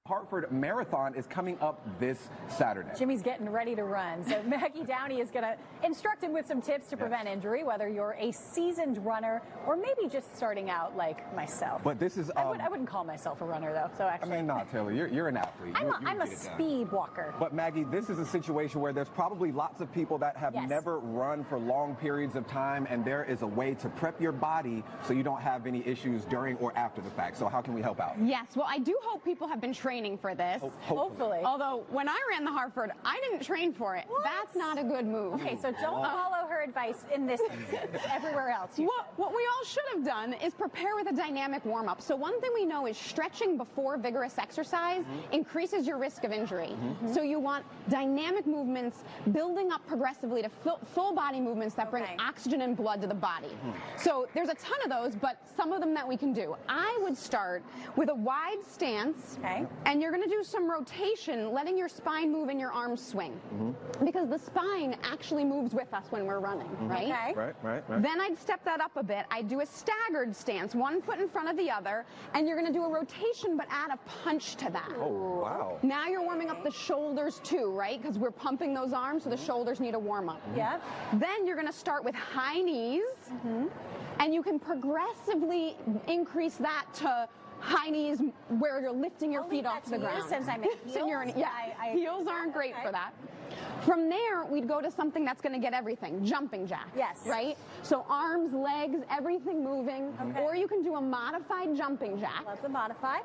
Hartford Marathon is coming up this Saturday. Jimmy's getting ready to run. So Maggie Downey is going to instruct him with some tips to prevent injury, whether you're a seasoned runner or maybe just starting out like myself. But this is... I wouldn't call myself a runner, though. So actually, I mean, not Taylor. You're an athlete. I'm a speed walker. But Maggie, this is a situation where there's probably lots of people that have never run for long periods of time, and there is a way to prep your body so you don't have any issues during or after the fact. So how can we help out? Yes. Well, I do hope people have been training for this. Hopefully. Although, when I ran the Hartford, I didn't train for it. What? That's not a good move. Okay, so don't follow her advice in this instance. Everywhere else. What we all should have done is prepare with a dynamic warm-up. So one thing we know is stretching before vigorous exercise increases your risk of injury. So you want dynamic movements, building up progressively to full body movements that bring oxygen and blood to the body. So there's a ton of those, but some of them that we can do. I would start with a wide stance, and you're going to do some rotation, letting your spine move and your arms swing. Because the spine actually moves with us when we're running, right? Right. Then I'd step that up a bit. I'd do a staggered stance, one foot in front of the other, and you're going to do a rotation but add a punch to that. Oh, wow. Now you're warming up the shoulders too, right? Because we're pumping those arms, so the shoulders need a warm up. Then you're going to start with high knees, and you can progressively increase that to high knees where you're lifting your feet off the ground. Since I'm in heels, heels aren't great for that. From there, we'd go to something that's going to get everything. Jumping jack. Right? So arms, legs, everything moving. Or you can do a modified jumping jack. Love the modified.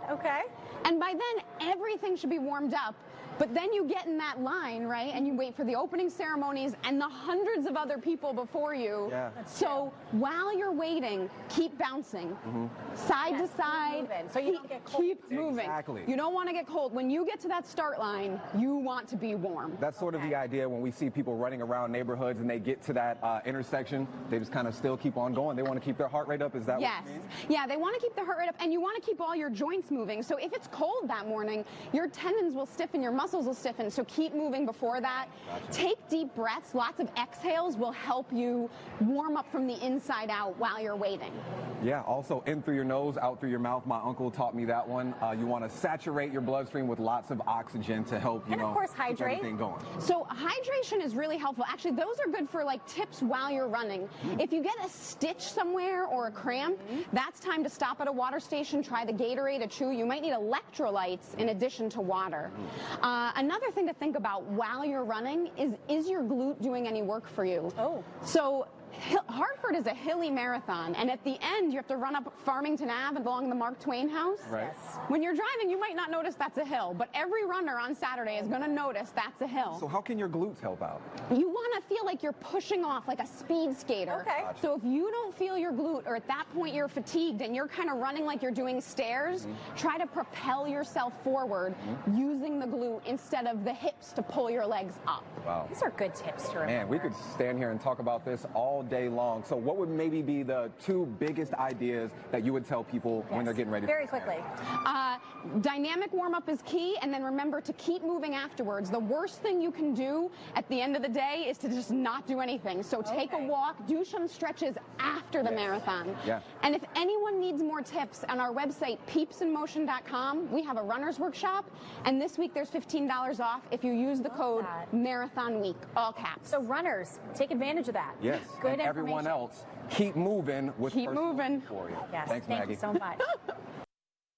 And by then, everything should be warmed up. But then you get in that line, right? And you wait for the opening ceremonies and the hundreds of other people before you. So while you're waiting, keep bouncing. Side to side. So you don't get cold. Keep moving. Exactly. You don't want to get cold. When you get to that start line, you want to be warm. That's sort of the idea when we see people running around neighborhoods and they get to that intersection, they just kind of still keep on going. They want to keep their heart rate up. Is that what you mean? Yeah, they want to keep their heart rate up, and you want to keep all your joints moving. So if it's cold that morning, your tendons will stiffen, your muscles will stiffen, so keep moving before that. Take deep breaths. Lots of exhales will help you warm up from the inside out while you're waiting. Yeah, also in through your nose, out through your mouth. My uncle taught me that one. You want to saturate your bloodstream with lots of oxygen to help, and of course, hydrate. Keep everything going. So hydration is really helpful. Actually, those are good for like tips while you're running. If you get a stitch somewhere or a cramp, that's time to stop at a water station, try the Gatorade, a chew. You might need electrolytes in addition to water. Another thing to think about while you're running is your glute doing any work for you? So Hartford is a hilly marathon, and at the end, you have to run up Farmington Ave and along the Mark Twain House. When you're driving, you might not notice that's a hill, but every runner on Saturday is going to notice that's a hill. So how can your glutes help out? You want to feel like you're pushing off like a speed skater. So if you don't feel your glute, or at that point you're fatigued and you're kind of running like you're doing stairs, try to propel yourself forward using the glute instead of the hips to pull your legs up. Wow. These are good tips to remember. Man, we could stand here and talk about this all day long. So what would maybe be the two biggest ideas that you would tell people when they're getting ready? Very quickly. Dynamic warm-up is key, and then remember to keep moving afterwards. The worst thing you can do at the end of the day is to just not do anything. So take a walk, do some stretches after the marathon. And if anyone needs more tips, on our website, peepsinmotion.com, we have a runner's workshop, and this week there's $15 off if you use the code Marathon Week, all caps. So runners, take advantage of that. Yes. Good and everyone else, keep moving with keep moving for you. Yes. Thanks, Maggie. Thank you so much.